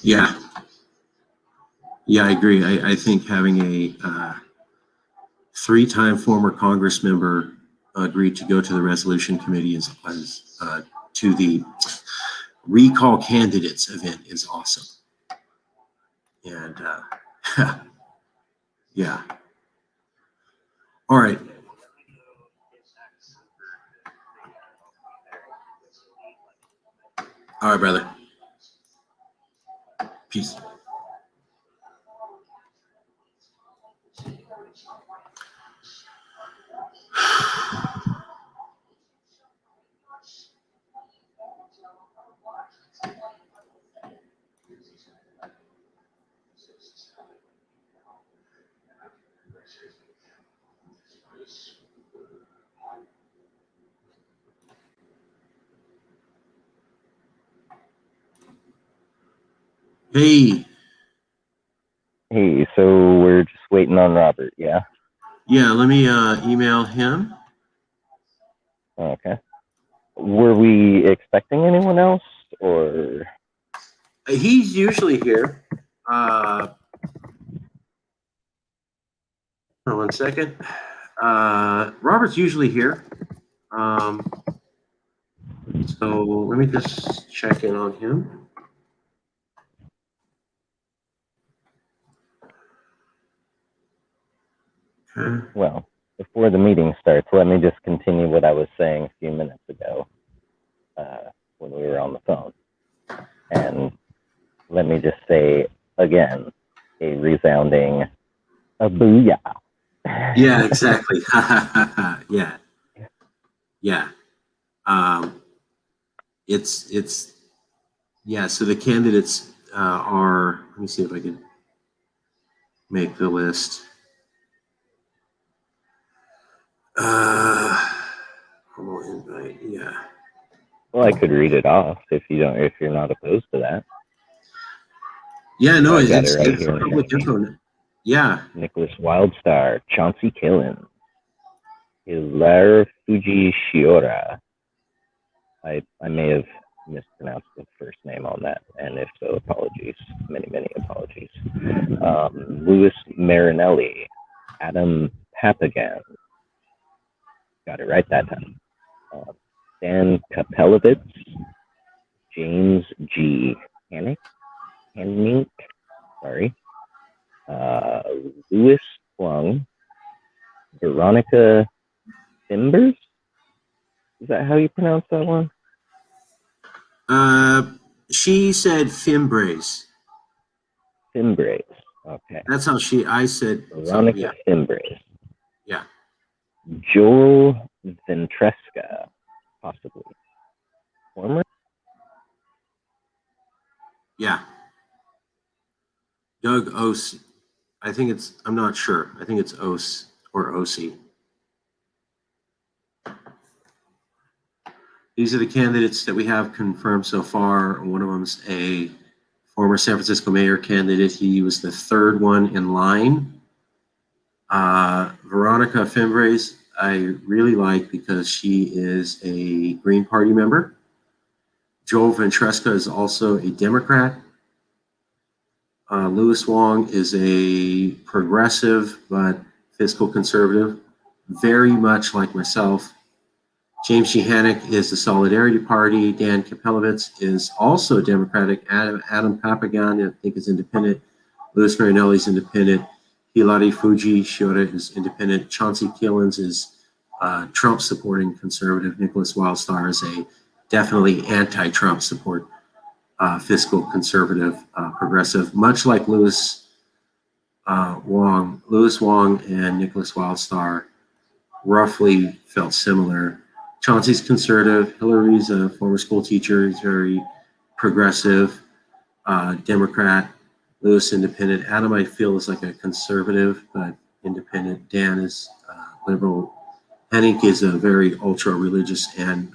Yeah. Yeah, I agree. I think having a three-time former Congress member agreed to go to the resolution committee to the recall candidates event is awesome. And yeah. All right. All right, brother. Peace. Hey. Hey, so we're just waiting on Robert, yeah? Yeah, let me email him. Okay. Were we expecting anyone else, or? He's usually here. Hold on 1 second. Robert's usually here. So let me just check in on him. Okay. Well, before the meeting starts, let me just continue what I was saying a few minutes ago when we were on the phone. And let me just say again, a resounding a booyah. Yeah, exactly. Yeah. Yeah. It's yeah, so the candidates are, let me see if I can make the list. Invite, yeah. Well, I could read it off if you're not opposed to that. Yeah, no, it's right here. Public info. Yeah. Nicholas Wildstar, Chauncey Killen, Hilaire Fujiwara. I may have mispronounced the first name on that, and if so, apologies. Many, many apologies. Louis Marinelli, Adam Papagan. Got it right that time. Dan Kapelovitz, James G. Hannick, sorry. Louis Plung, Veronica Timbers. Is that how you pronounce that one? She said Fimbres. Fimbres. Okay. That's how I said. Veronica yeah. Fimbres. Yeah. Joel Ventresca, possibly. Former? Yeah. Doug Ose. I think it's, I'm not sure. I think it's Ose or Osi. These are the candidates that we have confirmed so far. One of them's a former San Francisco mayor candidate. He was the third one in line. Veronica Fimbres, I really like because she is a Green Party member. Joel Ventresca is also a Democrat. Louis Wong is a progressive but fiscal conservative, very much like myself. James G. Hannick is the Solidarity Party. Dan Kapelovitz is also Democratic. Adam Papagan, I think, is independent. Louis Marinelli is independent. Hilaire Fujiwara is independent. Chauncey Killen is Trump-supporting conservative. Nicholas Wildstar is a definitely anti-Trump support fiscal conservative progressive, much like Louis Wong. Louis Wong and Nicholas Wildstar roughly felt similar. Chauncey's conservative. Hilary's a former school teacher. He's very progressive, Democrat. Louis independent. Adam, I feel, is like a conservative but independent. Dan is liberal. Hennick is a very ultra-religious and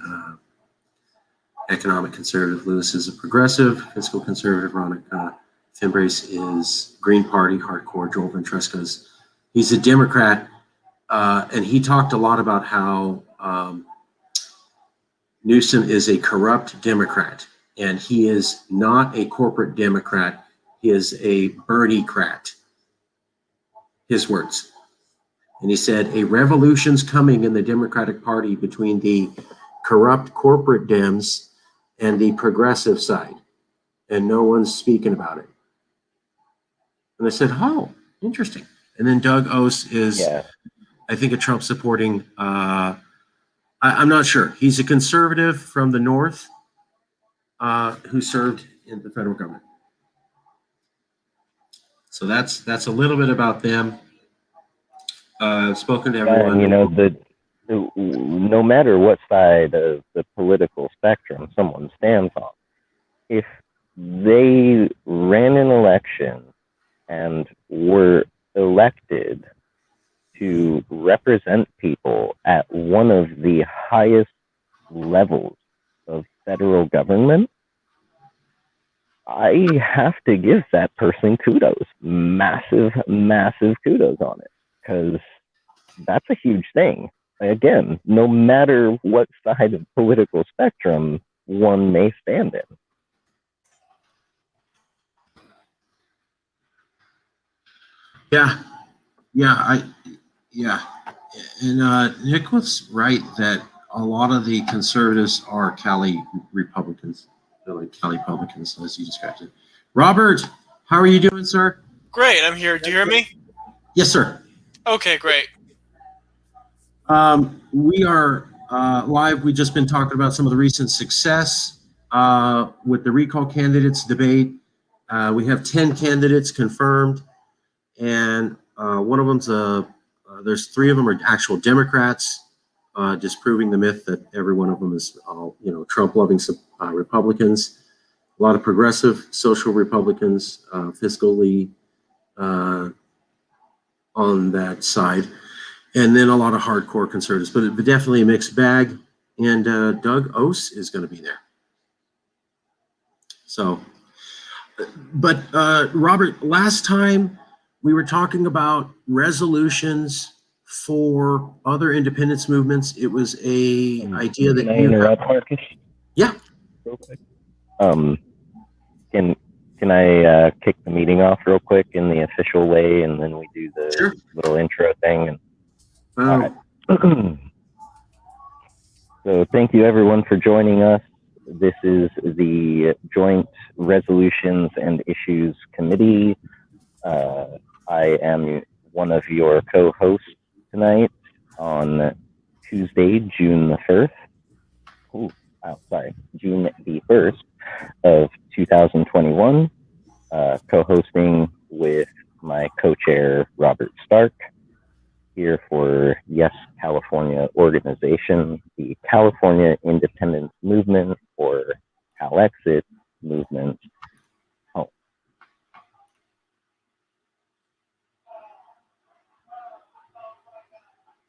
economic conservative. Louis is a progressive, fiscal conservative. Veronica Fimbres is Green Party, hardcore. Joel Ventresca he's a Democrat, and he talked a lot about how Newsom is a corrupt Democrat, and he is not a corporate Democrat. He is a Bernie-crat. His words. And he said, a revolution's coming in the Democratic Party between the corrupt corporate Dems and the progressive side. And no one's speaking about it. And I said, oh, interesting. And then Doug Ose is, I think, a Trump supporting, I'm not sure. He's a conservative from the North who served in the federal government. So that's a little bit about them. I've spoken to everyone. And, you know, no matter what side of the political spectrum someone stands on, if they ran an election and were elected to represent people at one of the highest levels of federal government, I have to give that person kudos. Massive, massive kudos on it. Because that's a huge thing. Again, no matter what side of the political spectrum one may stand in. Yeah. And Nick was right that a lot of the conservatives are Cali Republicans. They're like Cali Republicans, as you described it. Robert, how are you doing, sir? Great, I'm here. Do you hear me? Yes, sir. Okay, great. We are live. We've just been talking about some of the recent success with the recall candidates debate. We have 10 candidates confirmed, and one of them's there's 3 of them are actual Democrats, disproving the myth that every one of them is Trump-loving Republicans. A lot of progressive social Republicans, fiscally on that side. And then a lot of hardcore conservatives, but definitely a mixed bag. And Doug Ose is going to be there. So, but Robert, last time we were talking about resolutions for other independence movements. It was a idea that Can I interrupt, Marcus? Yeah. Real quick. Can I kick the meeting off real quick in the official way, and then we do the little intro thing? And all right. So thank you everyone for joining us. This is the Joint Resolutions and Issues Committee. I am one of your co-hosts tonight on Tuesday, June the 1st. June the 1st of 2021. Co-hosting with my co-chair, Robert Stark, here for Yes California organization, the California Independence Movement, or CALEXIT movement.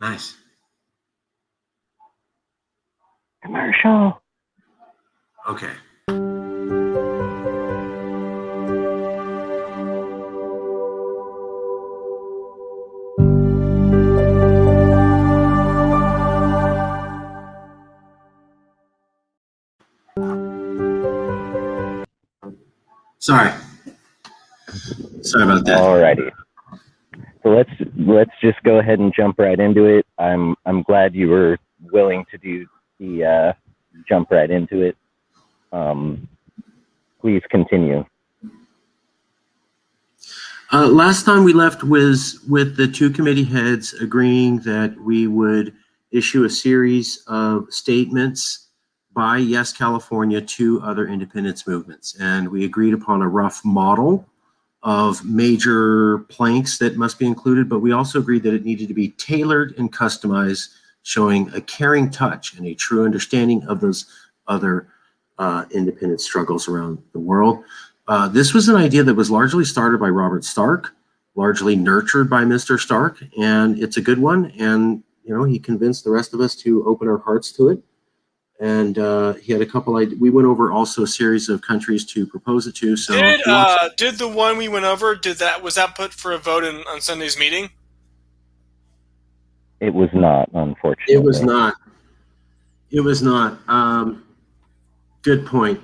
Nice. Commercial. Okay. Sorry about that. Alrighty. So let's just go ahead and jump right into it. I'm glad you were willing to do the jump right into it. Please continue. Last time we left was with the 2 committee heads agreeing that we would issue a series of statements by Yes California to other independence movements. And we agreed upon a rough model of major planks that must be included, but we also agreed that it needed to be tailored and customized, showing a caring touch and a true understanding of those other independence struggles around the world. This was an idea that was largely started by Robert Stark, largely nurtured by Mr. Stark, and it's a good one. And, he convinced the rest of us to open our hearts to it. And he had a couple. We went over also a series of countries to propose it to. So did the one we went over? Was that put for a vote on Sunday's meeting? It was not, unfortunately. It was not. Good point.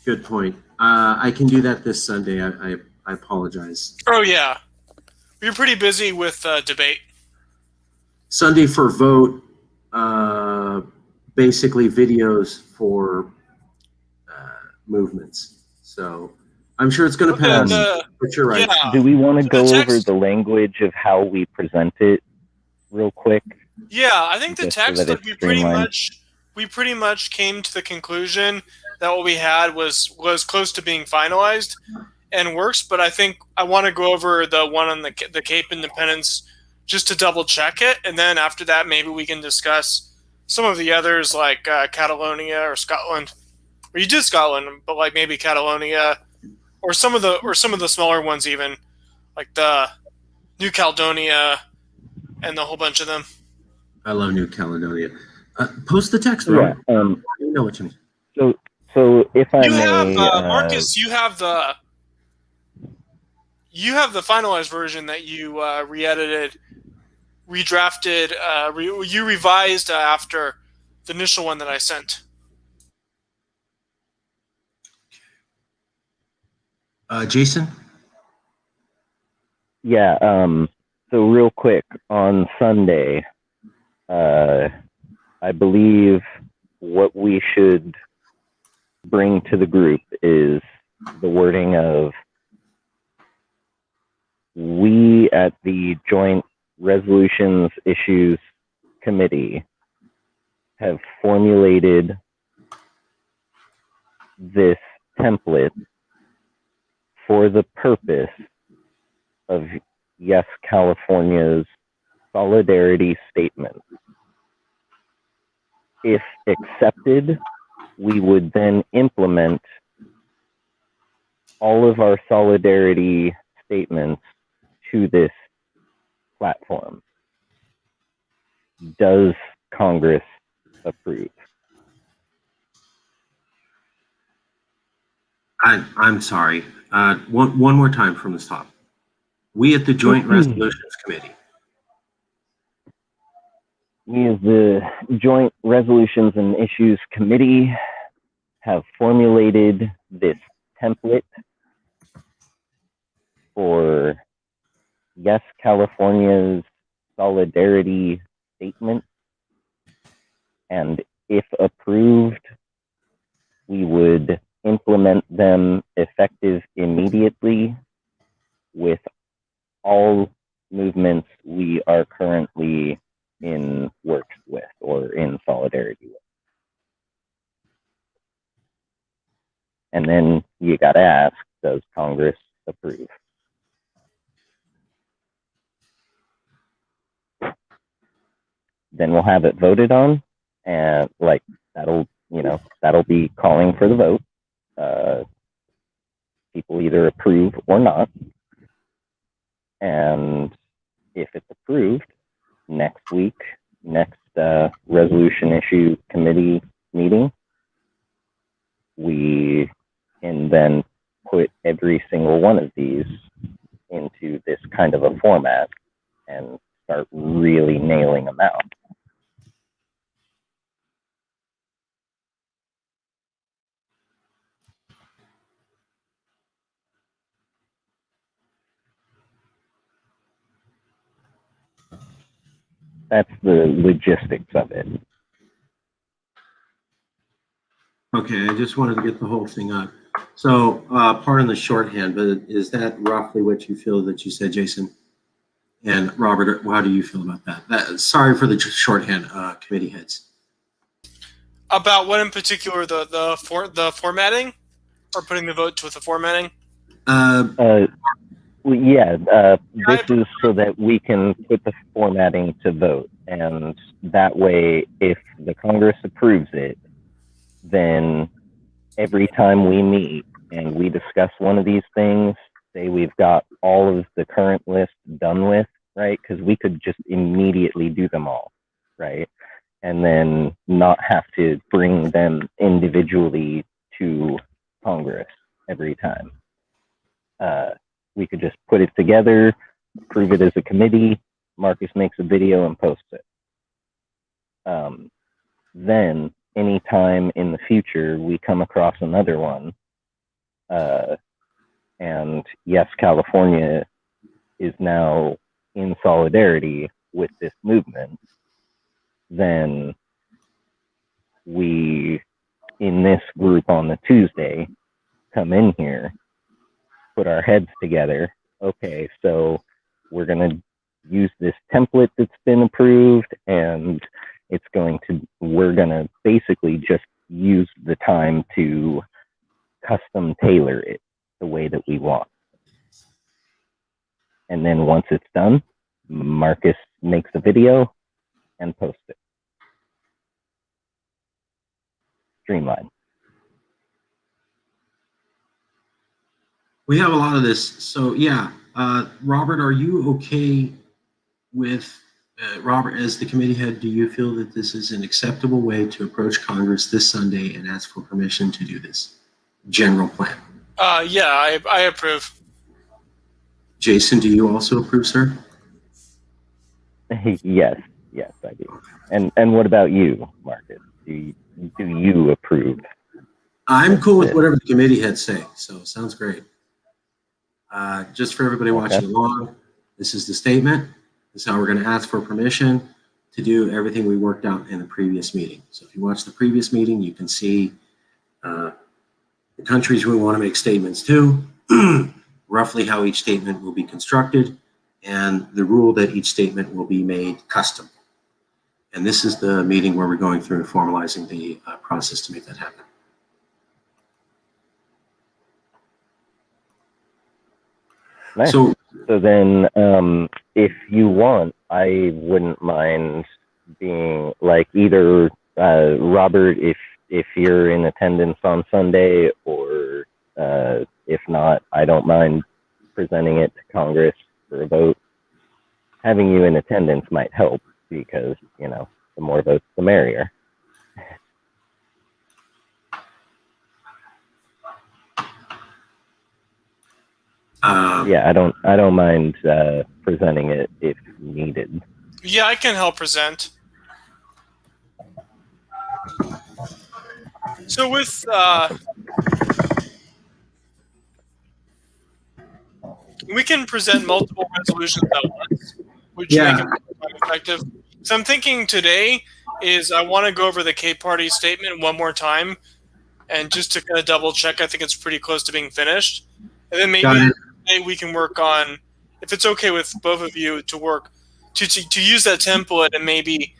Good point. I can do that this Sunday. I apologize. Oh yeah, you're pretty busy with debate. Sunday for vote, basically videos for movements. So I'm sure it's going to pass. But you're right. Yeah. Do we want to The go text- over the language of how we present it real quick? Yeah, I think the Just so text that like, it's streamlined. we pretty much came to the conclusion that what we had was close to being finalized and works. But I think I want to go over the one on the Cape Independence just to double check it, and then after that, maybe we can discuss some of the others like Catalonia or Scotland. Or you did Scotland, but like maybe Catalonia, or some of the smaller ones even, like the New Caledonia and the whole bunch of them. I love New Caledonia. Post the text, Yeah. Robert. You know what you mean. So if I You may, have Marcus. You have the finalized version that you re-edited, redrafted, you revised after the initial one that I sent. Jason? yeah. So real quick, on Sunday, I believe what we should bring to the group is the wording of, we at the Joint Resolutions Issues Committee have formulated this template for the purpose of Yes California's solidarity statement. If accepted, we would then implement all of our solidarity statements to this platform. Does Congress approve? I'm sorry. One more time from the top. We at the Joint Resolutions Committee. We as the Joint Resolutions and Issues Committee have formulated this template for Yes California's solidarity statement, and if approved, we would implement them effective immediately with all movements we are currently in works with or in solidarity with. And then you got to ask, does Congress approve? Then we'll have it voted on, and like that'll be calling for the vote. People either approve or not. And if it's approved, next resolution issue committee meeting, we can then put every single one of these into this kind of a format and start really nailing them out. That's the logistics of it. Okay, I just wanted to get the whole thing up. So, pardon the shorthand, but is that roughly what you feel that you said, Jason? And Robert, how do you feel about that? Sorry for the shorthand, committee heads. About what in particular, the formatting, or putting the vote with the formatting? This is so that we can put the formatting to vote, and that way, if the Congress approves it, then every time we meet and we discuss one of these things, say we've got all of the current list done with, right? Because we could just immediately do them all, right? And then not have to bring them individually to Congress every time. We could just put it together, approve it as a committee, Marcus makes a video and posts it. Then anytime in the future we come across another one And yes, California is now in solidarity with this movement, then we, in this group on the Tuesday, come in here, put our heads together. Okay, so we're going to use this template that's been approved, and we're going to basically just use the time to custom tailor it the way that we want. And then once it's done, Marcus makes a video and posts it. Streamline. We have a lot of this. So yeah, Robert, are you okay with, Robert, as the committee head, do you feel that this is an acceptable way to approach Congress this Sunday and ask for permission to do this general plan? Yeah, I approve. Jason, do you also approve, sir? Yes, I do. And what about you, Marcus? Do you approve? I'm cool with whatever the committee heads say, so sounds great. Just for everybody watching along, this is the statement. This is how we're going to ask for permission to do everything we worked out in the previous meeting. So if you watch the previous meeting, you can see the countries we want to make statements to, roughly how each statement will be constructed, and the rule that each statement will be made custom. And this is the meeting where we're going through and formalizing the process to make that happen. Nice. So then, if you want, I wouldn't mind being like either Robert, if you're in attendance on Sunday, or if not, I don't mind presenting it to Congress for a vote. Having you in attendance might help because, the more votes, the merrier. Yeah, I don't mind presenting it if needed. Yeah, I can help present. So with we can present multiple resolutions at once, which make it more effective. So I'm thinking today is I want to go over the Cape Party statement one more time, and just to kind of double check, I think it's pretty close to being finished. And then maybe today we can work on, if it's okay with both of you, to work to use that template and maybe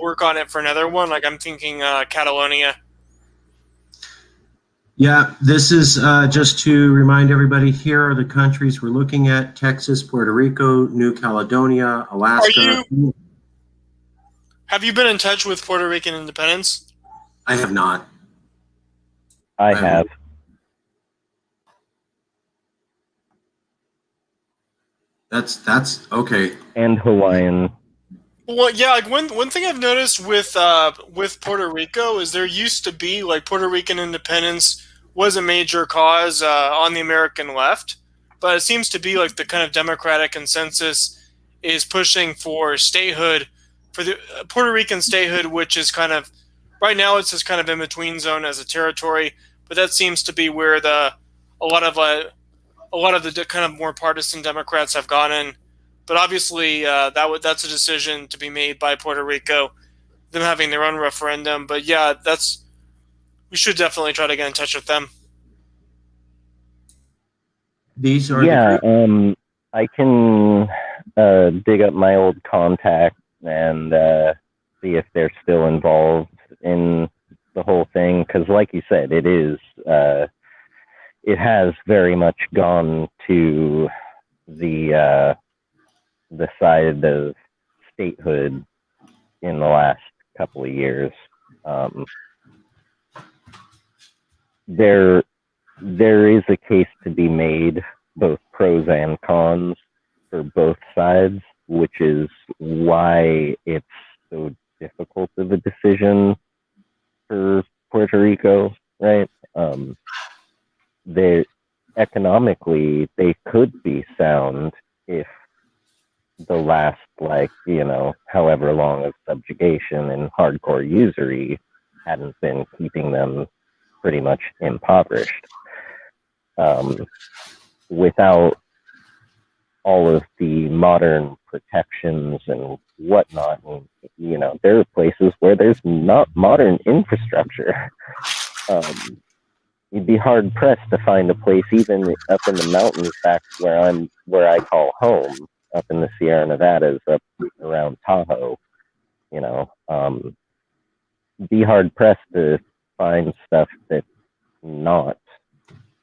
work on it for another one. Like I'm thinking Catalonia. Yeah, this is just to remind everybody, here are the countries we're looking at: Texas, Puerto Rico, New Caledonia, Alaska. Have you been in touch with Puerto Rican independence? I have not. I have. That's okay. And Hawaiian. Well, yeah, like one thing I've noticed with Puerto Rico is there used to be, like, Puerto Rican independence was a major cause on the American left, but it seems to be like the kind of democratic consensus is pushing for statehood, for the Puerto Rican statehood, which is kind of right now it's this kind of in between zone as a territory, but that seems to be where a lot of the kind of more partisan Democrats have gone in. But obviously, that's a decision to be made by Puerto Rico, them having their own referendum. But yeah, we should definitely try to get in touch with them. These are I can dig up my old contact and see if they're still involved in the whole thing. Because, like you said, it has very much gone to the side of statehood in the last couple of years. There is a case to be made, both pros and cons for both sides, which is why it's so difficult of a decision for Puerto Rico, right? Economically, they could be sound if the last, however long of subjugation and hardcore usury hadn't been keeping them pretty much impoverished. without all of the modern protections and whatnot. And, there are places where there's not modern infrastructure. You'd be hard pressed to find a place even up in the mountains back where I call home, up in the Sierra Nevadas, up around Tahoe. Be hard pressed to find stuff that's not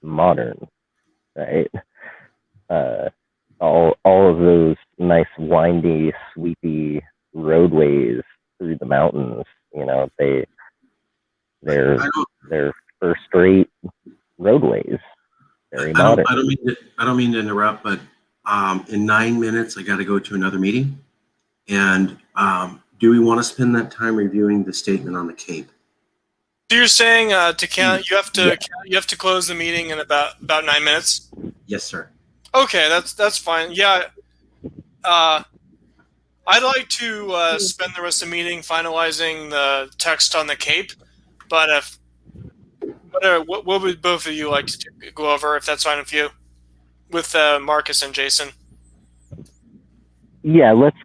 modern, right? All of those nice windy, sweepy roadways through the mountains, they're first-rate roadways, very modern. I don't mean to interrupt, but in 9 minutes I got to go to another meeting, and do we want to spend that time reviewing the statement on the Cape? So you're saying to count, you have to close the meeting in about 9 minutes? Yes, sir. Okay, that's fine. Yeah, I'd like to spend the rest of the meeting finalizing the text on the Cape, but what would both of you like to go over, if that's fine with you, with Marcus and Jason? Yeah, let's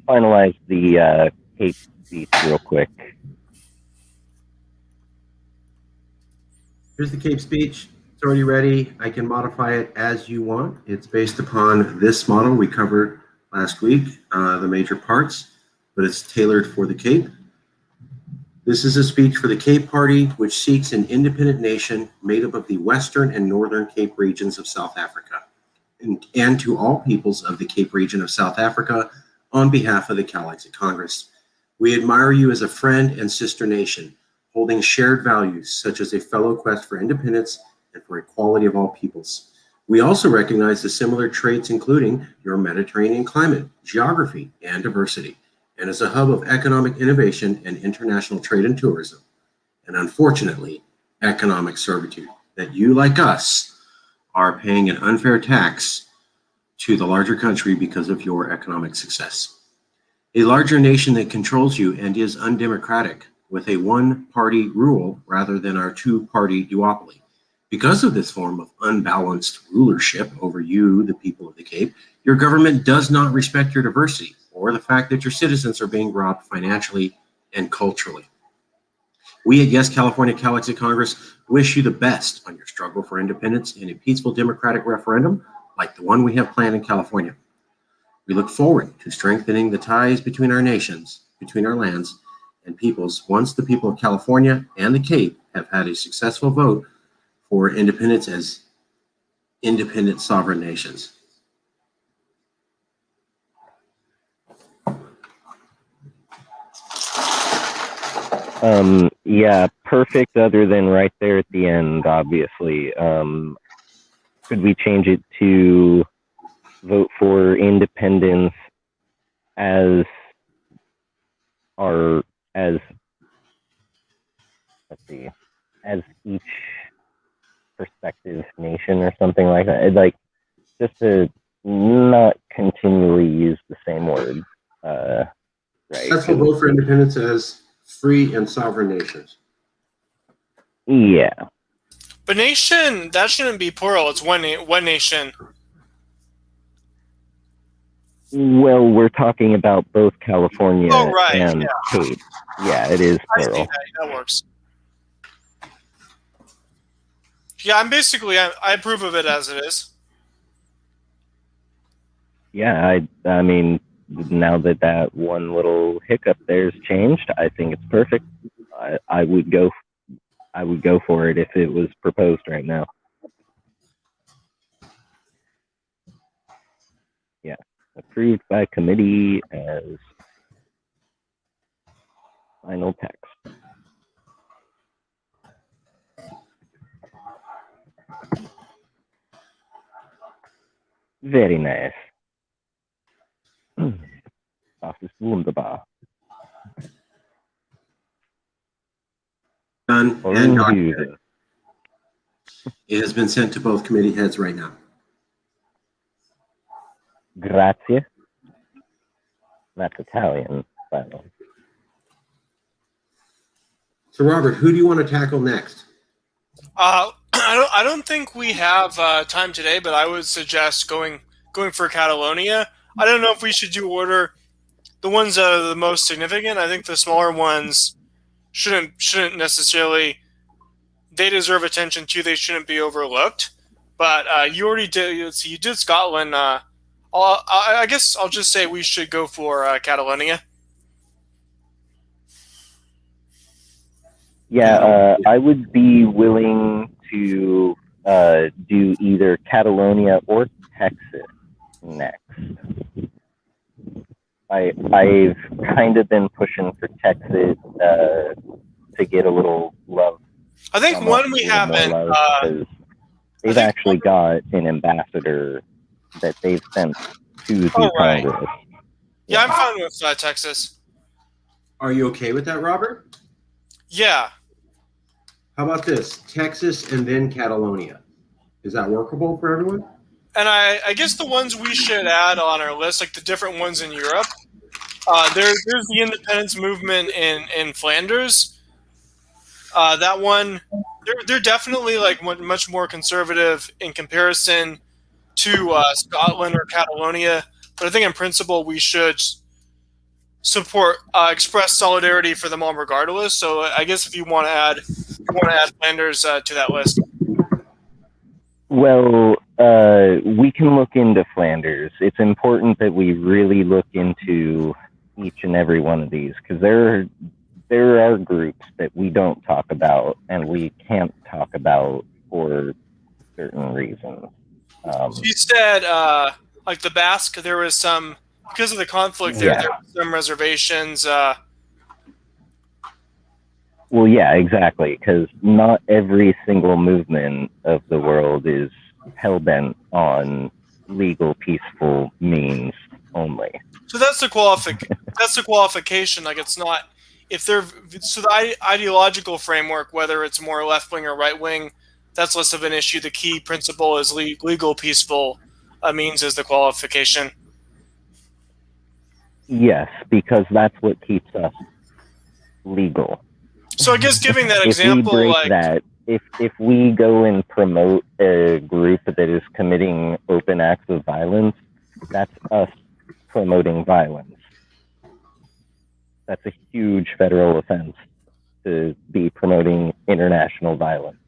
finalize the Cape speech real quick. Here's the Cape speech. It's already ready. I can modify it as you want. It's based upon this model we covered last week, the major parts, but it's tailored for the Cape. This is a speech for the Cape Party, which seeks an independent nation made up of the Western and Northern Cape regions of South Africa, and to all peoples of the Cape region of South Africa on behalf of the CALEXIT Congress. We admire you as a friend and sister nation, holding shared values such as a fellow quest for independence and for equality of all peoples. We also recognize the similar traits, including your Mediterranean climate, geography, and diversity, and as a hub of economic innovation and international trade and tourism, and unfortunately, economic servitude, that you, like us, are paying an unfair tax to the larger country because of your economic success. A larger nation that controls you and is undemocratic, with a one-party rule rather than our two-party duopoly. Because of this form of unbalanced rulership over you, the people of the Cape, your government does not respect your diversity or the fact that your citizens are being robbed financially and culturally. We at Yes California CALEXIT Congress wish you the best on your struggle for independence in a peaceful democratic referendum like the one we have planned in California. We look forward to strengthening the ties between our nations, between our lands, and peoples once the people of California and the Cape have had a successful vote for independence as independent sovereign nations. Yeah, perfect, other than right there at the end, obviously. Could we change it to vote for independence as each prospective nation or something like that? Like, just to not continually use the same word, right? Successful vote for independence as free and sovereign nations. Yeah. But nation, that shouldn't be plural. It's one nation. Well, we're talking about both California and Cape. Yeah, it is plural. I see that works. Yeah, I approve of it as it is. Yeah, I mean, now that one little hiccup there's changed, I think it's perfect. I would go for it if it was proposed right now. Yeah, approved by committee as final text. Very nice. Das ist wunderbar. Done and documented. It has been sent to both committee heads right now. Grazie. That's Italian, by the way. So, Robert, who do you want to tackle next? I don't think we have time today, but I would suggest going for Catalonia. I don't know if we should do order the ones that are the most significant. I think the smaller ones shouldn't necessarily, they deserve attention too. They shouldn't be overlooked. But you already did. So you did Scotland. I guess I'll just say we should go for Catalonia. Yeah, I would be willing to do either Catalonia or Texas next. I've kind of been pushing for Texas to get a little love. I think one we haven't. Because they've actually got an ambassador that they've sent to the Congress. Yeah, I'm fine with Texas. Are you okay with that, Robert? Yeah. How about this? Texas and then Catalonia. Is that workable for everyone? And I guess the ones we should add on our list, like the different ones in Europe, there's the independence movement in Flanders. That one, they're definitely like much more conservative in comparison to Scotland or Catalonia. But I think in principle we should support, express solidarity for them all regardless. So I guess if you want to add Flanders to that list. Well, we can look into Flanders. It's important that we really look into each and every one of these, because there are groups that we don't talk about and we can't talk about for certain reasons. You said, like the Basque, there was some, because of the conflict there, there were some reservations. Well, yeah, exactly, because not every single movement of the world is hell-bent on legal, peaceful means only. So that's the qualification. Like, it's not, if they're, so the ideological framework, whether it's more left-wing or right-wing, that's less of an issue. The key principle is legal, peaceful means is the qualification. Yes, because that's what keeps us legal. So I guess giving that example, if we break that, if we go and promote a group that is committing open acts of violence, that's us promoting violence. That's a huge federal offense to be promoting international violence.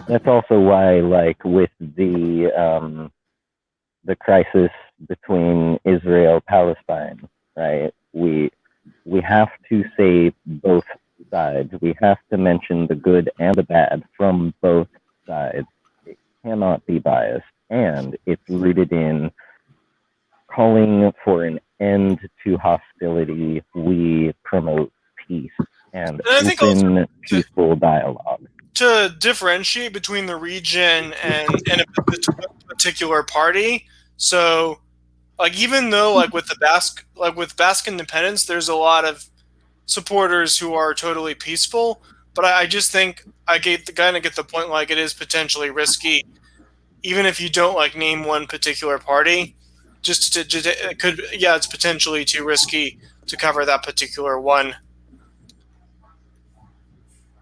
That's also why, like, with the crisis between Israel and Palestine, right? We have to say both sides. We have to mention the good and the bad from both sides. It cannot be biased, and it's rooted in calling for an end to hostility. We promote peace and open, peaceful dialogue. To differentiate between the region and a particular party. So, like, even though, like, with Basque independence, there's a lot of supporters who are totally peaceful, but I just think I kind of get the point. Like, it is potentially risky, even if you don't like name one particular party. It's potentially too risky to cover that particular one.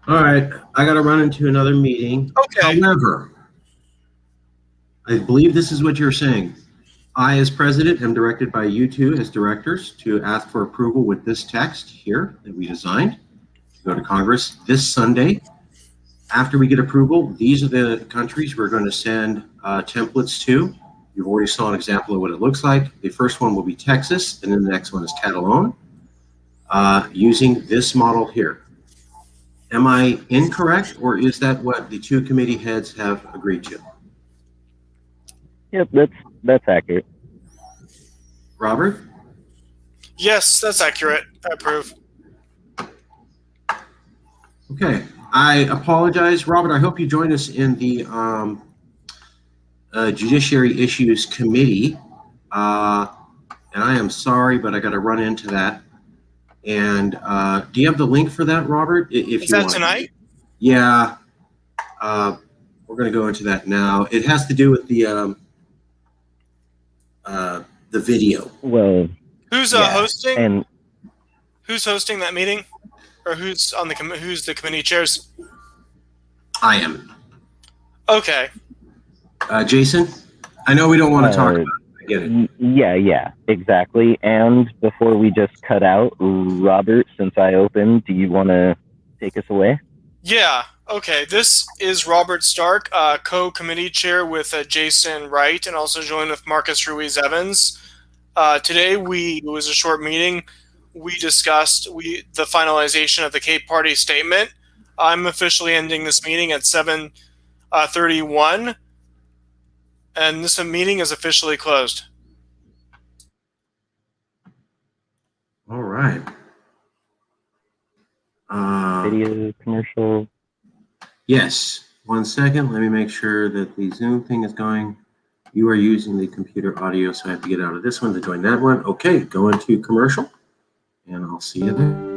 All right, I got to run into another meeting. Okay. However, I believe this is what you're saying. I, as president, am directed by you two as directors to ask for approval with this text here that we designed. Go to Congress this Sunday. After we get approval, these are the countries we're going to send templates to. You've already saw an example of what it looks like. The first one will be Texas, and then the next one is Catalonia, using this model here. Am I incorrect, or is that what the two committee heads have agreed to? Yep, that's accurate. Robert? Yes, that's accurate. I approve. Okay, I apologize. Robert, I hope you join us in the Judiciary Issues Committee. And I am sorry, but I got to run into that. And do you have the link for that, Robert? Is that tonight? Yeah. We're going to go into that now. It has to do with the the video. Well, Who's yeah, hosting? and Who's hosting that meeting, or who's on the who's the committee chairs? I am. Okay. Jason, I know we don't want to talk about it. I get it. Yeah, exactly. And before we just cut out, Robert, since I opened, do you want to take us away? Yeah. Okay. This is Robert Stark, co-committee chair with Jason Wright, and also joined with Marcus Ruiz Evans. Today it was a short meeting. We discussed the finalization of the Cape Party statement. I'm officially ending this meeting at 7:31, and this meeting is officially closed. All right. Video commercial. Yes. 1 second. Let me make sure that the Zoom thing is going. You are using the computer audio, so I have to get out of this one to join that one. Okay, go into commercial, and I'll see you there.